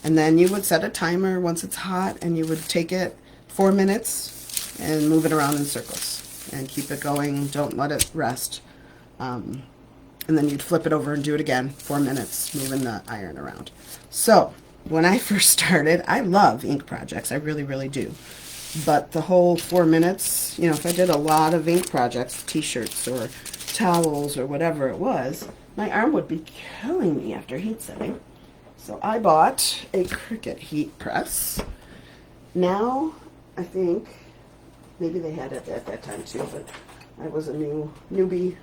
And then you would set a timer once it's hot, and you would take it 4 minutes and move it around in circles. And keep it going, don't let it rest. And then you'd flip it over and do it again, 4 minutes, moving the iron around. So, when I first started, I love ink projects, I really, really do. But the whole 4 minutes, you know, if I did a lot of ink projects, t-shirts or towels or whatever it was, my arm would be killing me after heat setting. So I bought a Cricut heat press. Now, I think, maybe they had it at that time too, but I was a newbie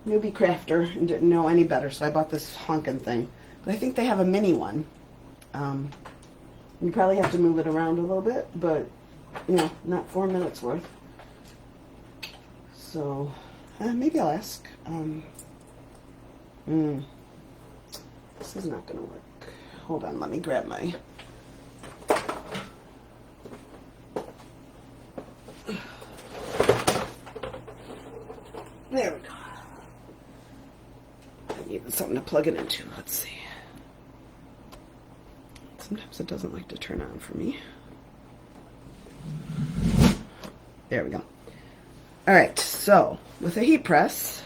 crafter and didn't know any better, so I bought this honkin' thing. But I think they have a mini one. You probably have to move it around a little bit, but, you know, not 4 minutes worth. So, maybe I'll ask. This is not going to work. Hold on, let me grab my... There we go. I need something to plug it into. Let's see. Sometimes it doesn't like to turn on for me. There we go. Alright, so with a heat press,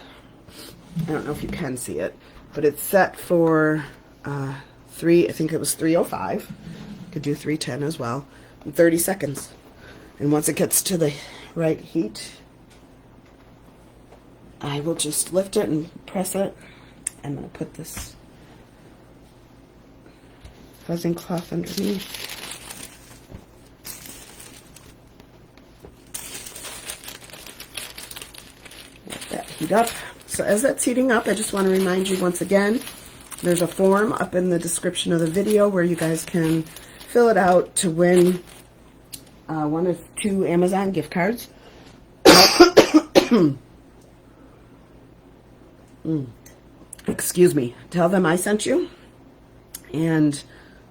I don't know if you can see it, but it's set for I think it was 305. Could do 310 as well. In 30 seconds. And once it gets to the right heat, I will just lift it and press it. I'm going to put this fuzzing cloth underneath. Let that heat up. So as that's heating up, I just want to remind you once again, there's a form up in the description of the video where you guys can fill it out to win 1 or 2 Amazon gift cards. Excuse me. Tell them I sent you. And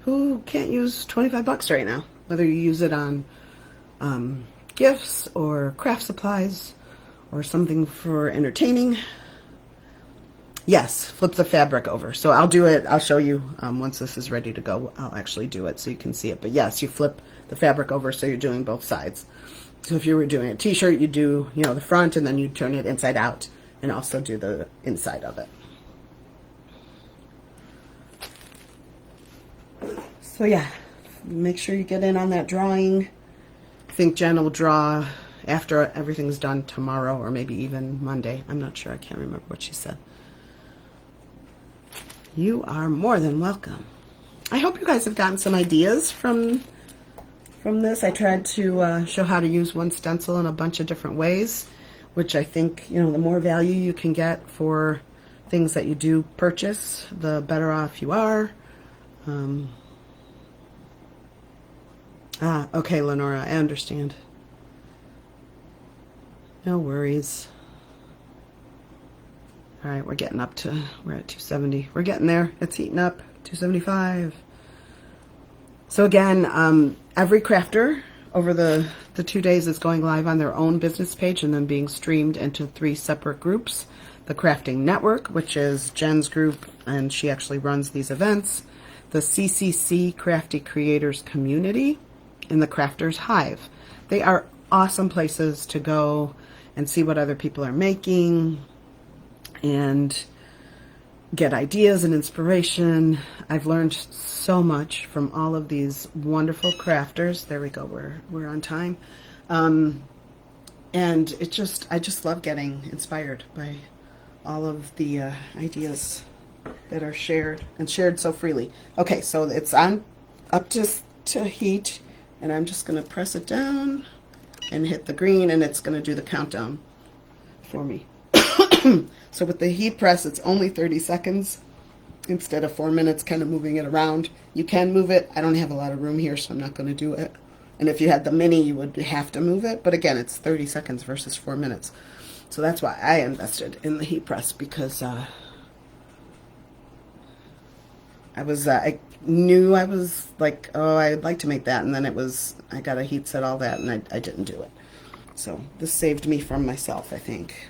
who can't use 25 bucks right now? Whether you use it on gifts or craft supplies or something for entertaining. Yes, flip the fabric over. So I'll do it. I'll show you once this is ready to go. I'll actually do it so you can see it. But yes, you flip the fabric over so you're doing both sides. So if you were doing a t-shirt, you do, you know, the front and then you turn it inside out and also do the inside of it. So yeah, make sure you get in on that drawing. I think Jen will draw after everything's done tomorrow or maybe even Monday. I'm not sure. I can't remember what she said. You are more than welcome. I hope you guys have gotten some ideas from this. I tried to show how to use one stencil in a bunch of different ways, which I think, you know, the more value you can get for things that you do purchase, the better off you are. Ah, okay, Lenora, I understand. No worries. All right, we're getting up to, we're at 270. We're getting there. It's heating up. 275. So again, every crafter over the 2 days is going live on their own business page and then being streamed into 3 separate groups. The Crafting Network, which is Jen's group, and she actually runs these events. The CCC Crafty Creators Community, and the Crafters Hive. They are awesome places to go and see what other people are making and get ideas and inspiration. I've learned so much from all of these wonderful crafters. There we go, we're on time. And I just love getting inspired by all of the ideas that are shared and shared so freely. Okay, so it's on up to heat, and I'm just going to press it down and hit the green, and it's going to do the countdown for me. So with the heat press, it's only 30 seconds instead of 4 minutes, kind of moving it around. You can move it. I don't have a lot of room here, so I'm not going to do it. And if you had the mini, you would have to move it. But again, it's 30 seconds versus 4 minutes. So that's why I invested in the heat press, because I knew I was like, oh, I'd like to make that. And then I got a heat set, all that, and I didn't do it. So this saved me from myself, I think.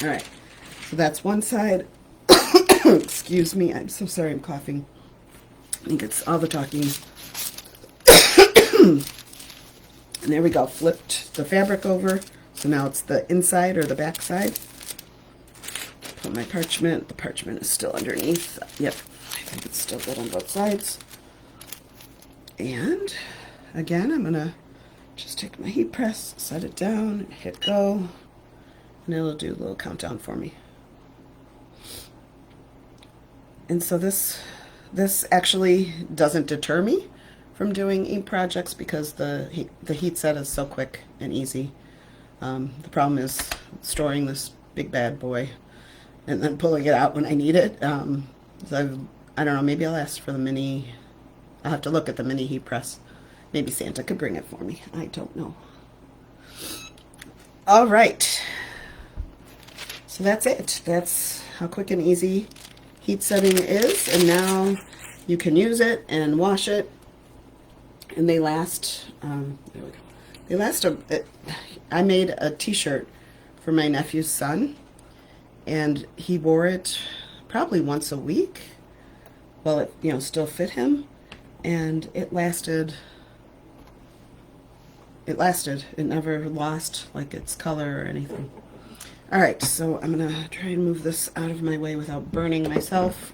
All right, so that's one side. Excuse me, I'm so sorry, I'm coughing. I think it's all the talking. And there we go, flipped the fabric over. So now it's the inside or the back side. Put my parchment. The parchment is still underneath. Yep, I think it's still good on both sides. And again, I'm gonna just take my heat press, set it down, hit go, and it'll do a little countdown for me. And so this actually doesn't deter me from doing ink projects, because the heat set is so quick and easy. The problem is storing this big bad boy and then pulling it out when I need it. So I don't know, maybe I'll ask for the mini. I'll have to look at the mini heat press. Maybe Santa could bring it for me. I don't know. All right. So that's it. That's how quick and easy heat setting is. And now you can use it and wash it. And they last, there we go. They last, I made a t-shirt for my nephew's son, and he wore it probably once a week. Well, it, still fit him, and it lasted. It never lost like its color or anything. All right, so I'm gonna try and move this out of my way without burning myself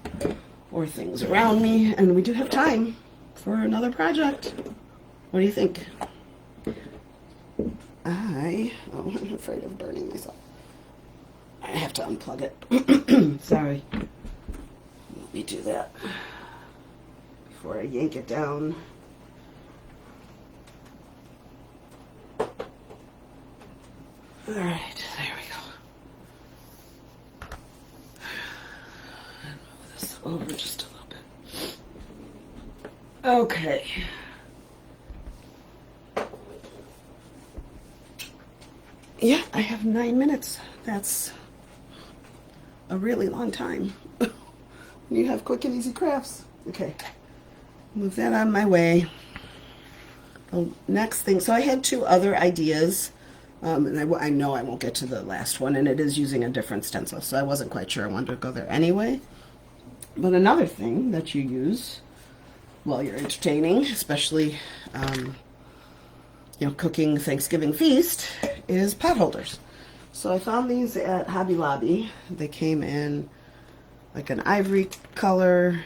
or things around me, and we do have time for another project. What do you think? I'm afraid of burning myself. I have to unplug it. Sorry. Let me do that before I yank it down. All right, there we go. And move this over just a little bit. Okay. Yeah, I have 9 minutes. That's a really long time. You have quick and easy crafts. Okay, move that out of my way. The next thing, so I had 2 other ideas, and I know I won't get to the last one, and it is using a different stencil, so I wasn't quite sure I wanted to go there anyway. But another thing that you use while you're entertaining, especially cooking Thanksgiving feast, is pot holders. So I found these at Hobby Lobby. They came in like an ivory color,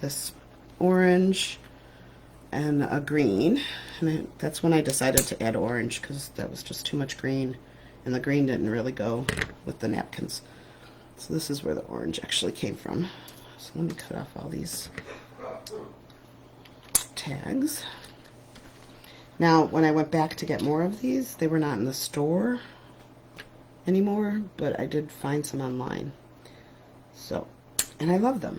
this orange, and a green. And that's when I decided to add orange, because that was just too much green, and the green didn't really go with the napkins. So this is where the orange actually came from. So let me cut off all these tags. Now, when I went back to get more of these, they were not in the store anymore, but I did find some online. So, and I love them.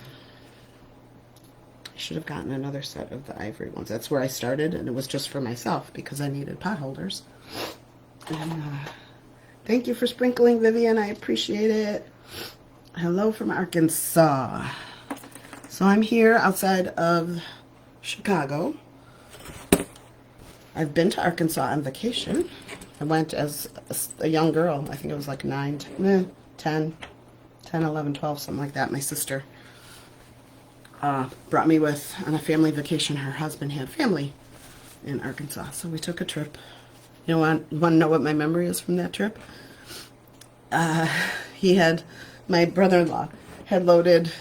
should have gotten another set of the ivory ones. That's where I started, and it was just for myself because I needed pot holders. And thank you for sprinkling, Vivian. I appreciate it. Hello from Arkansas. So I'm here outside of Chicago. I've been to Arkansas on vacation. I went as a young girl. I think it was like 9, 10, 11, 12, something like that. My sister brought me with on a family vacation. Her husband had family in Arkansas, so we took a trip. You want to know what my memory is from that trip? My brother-in-law had loaded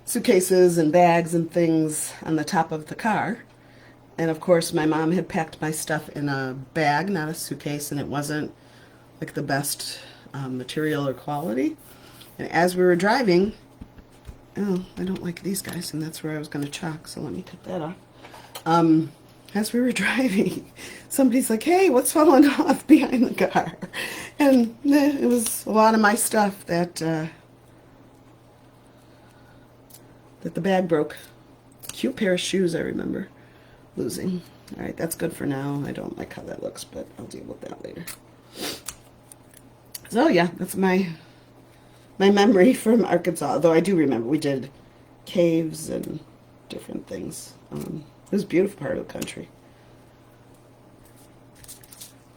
suitcases and bags and things on the top of the car. And of course, my mom had packed my stuff in a bag, not a suitcase, and it wasn't like the best material or quality. And as we were driving, oh, I don't like these guys, and that's where I was going to chalk, so let me cut that off. As we were driving, somebody's like, hey, what's falling off behind the car? And it was a lot of my stuff that the bag broke. Cute pair of shoes, I remember losing. All right, that's good for now. I don't like how that looks, but I'll deal with that later. So yeah, that's my memory from Arkansas. Though I do remember we did caves and different things. It was a beautiful part of the country.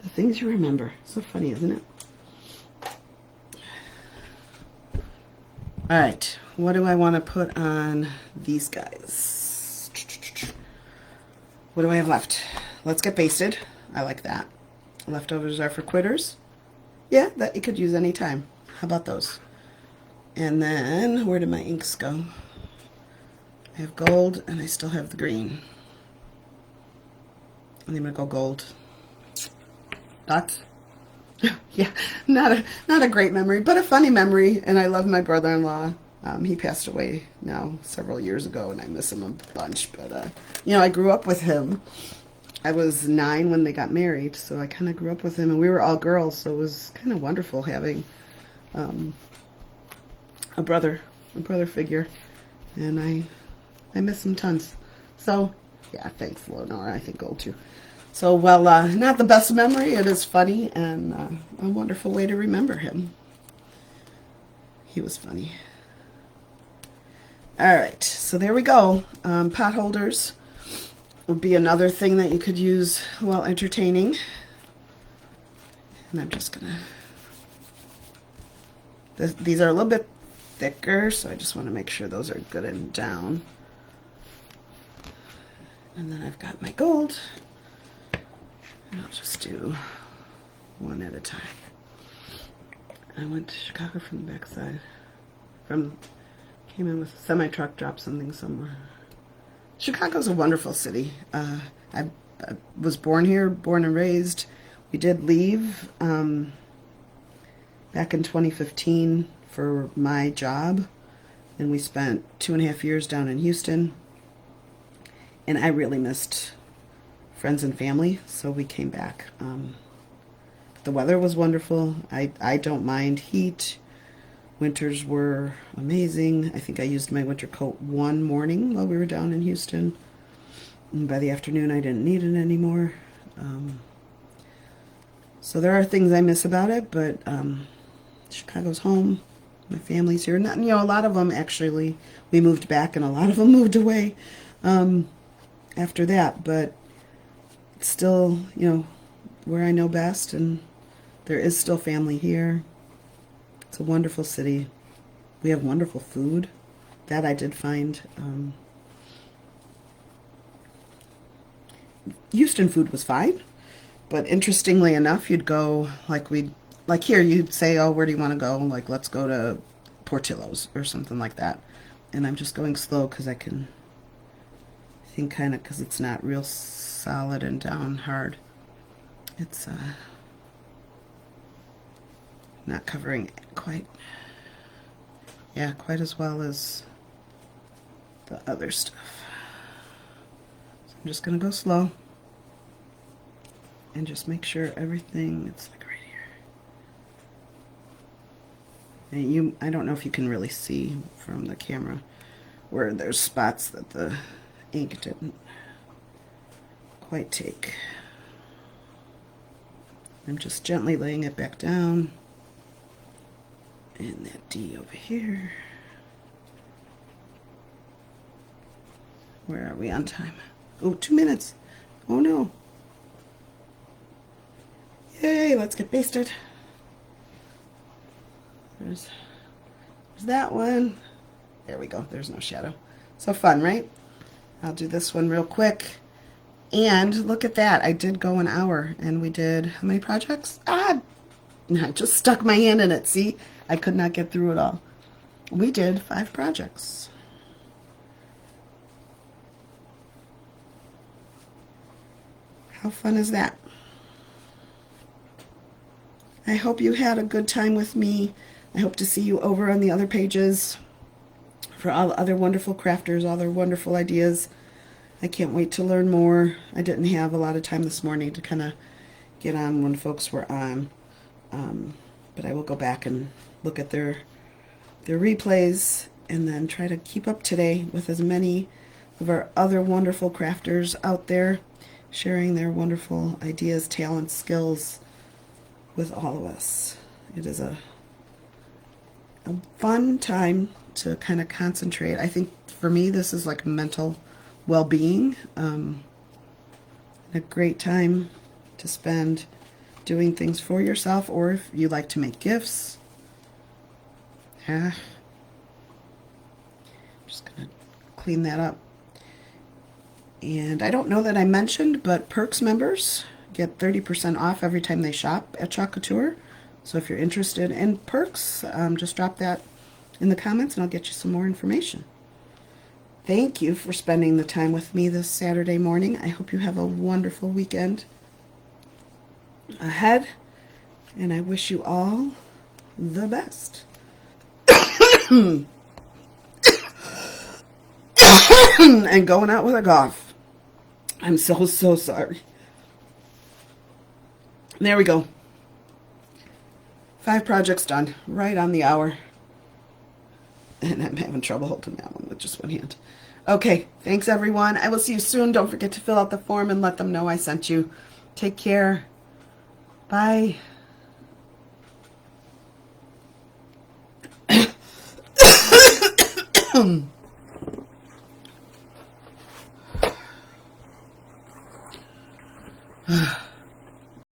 The things you remember. So funny, isn't it? All right, what do I want to put on these guys? What do I have left? Let's get basted. I like that. Leftovers are for quitters. Yeah, that you could use any time. How about those? And then, where did my inks go? I have gold, and I still have the green. And I'm gonna go gold. Dots? Yeah, not a great memory, but a funny memory. And I love my brother-in-law. He passed away now several years ago, and I miss him a bunch. But you know, I grew up with him. I was 9 when they got married, so I kind of grew up with him, and we were all girls, so it was kind of wonderful having a brother figure, and I miss him tons. So yeah, thanks, Lenora. I think gold too. So, well, not the best memory. It is funny and a wonderful way to remember him. He was funny. All right, so there we go. Pot holders would be another thing that you could use while entertaining. And I'm just gonna, these are a little bit thicker, so I just want to make sure those are good and down. And then I've got my gold. And I'll just do one at a time. I went to Chicago from the backside. Came in with a semi-truck, dropped something somewhere. Chicago's a wonderful city. I was born here, born and raised. We did leave back in 2015 for my job, and we spent 2.5 years down in Houston. And I really missed friends and family, so we came back. The weather was wonderful. I don't mind heat. Winters were amazing. I think I used my winter coat one morning while we were down in Houston. And by the afternoon, I didn't need it anymore. So there are things I miss about it, but Chicago's home. My family's here. Not, you know, a lot of them actually, we moved back, and a lot of them moved away after that. But it's still, you know, where I know best, and there is still family here. It's a wonderful city. We have wonderful food. That I did find. Houston food was fine, but interestingly enough, you'd go, like here, you'd say, oh, where do you want to go? Like, let's go to Portillo's or something like that. And I'm just going slow because I can think kind of, because it's not real solid and down hard. It's not covering quite as well as the other stuff. So I'm just going to go slow and just make sure everything, it's like right here. And I don't know if you can really see from the camera where there's spots that the ink didn't quite take. I'm just gently laying it back down. And that D over here. Where are we on time? Oh, 2 minutes. Oh no. Yay, let's get basted. There's that one. There we go. There's no shadow. So fun, right? I'll do this one real quick. And look at that. I did go an hour and we did how many projects? I just stuck my hand in it. See? I could not get through it all. We did 5 projects. How fun is that? I hope you had a good time with me. I hope to see you over on the other pages for all the other wonderful crafters, all their wonderful ideas. I can't wait to learn more. I didn't have a lot of time this morning to kind of get on when folks were on. But I will go back and look at their replays and then try to keep up today with as many of our other wonderful crafters out there, sharing their wonderful ideas, talents, skills with all of us. It is a fun time to kind of concentrate. I think for me this is like mental well-being, a great time to spend doing things for yourself, or if you like to make gifts. Just gonna clean that up. And I don't know that I mentioned, but Perks members get 30% off every time they shop at Chalk Couture. So if you're interested in Perks, just drop that in the comments and I'll get you some more information. Thank you for spending the time with me this Saturday morning. I hope you have a wonderful weekend ahead, and I wish you all the best. And going out with a cough. I'm so sorry. There we go. 5 projects done, right on the hour. And I'm having trouble holding that one with just one hand. Okay, thanks everyone. I will see you soon. Don't forget to fill out the form and let them know I sent you. Take care. Bye.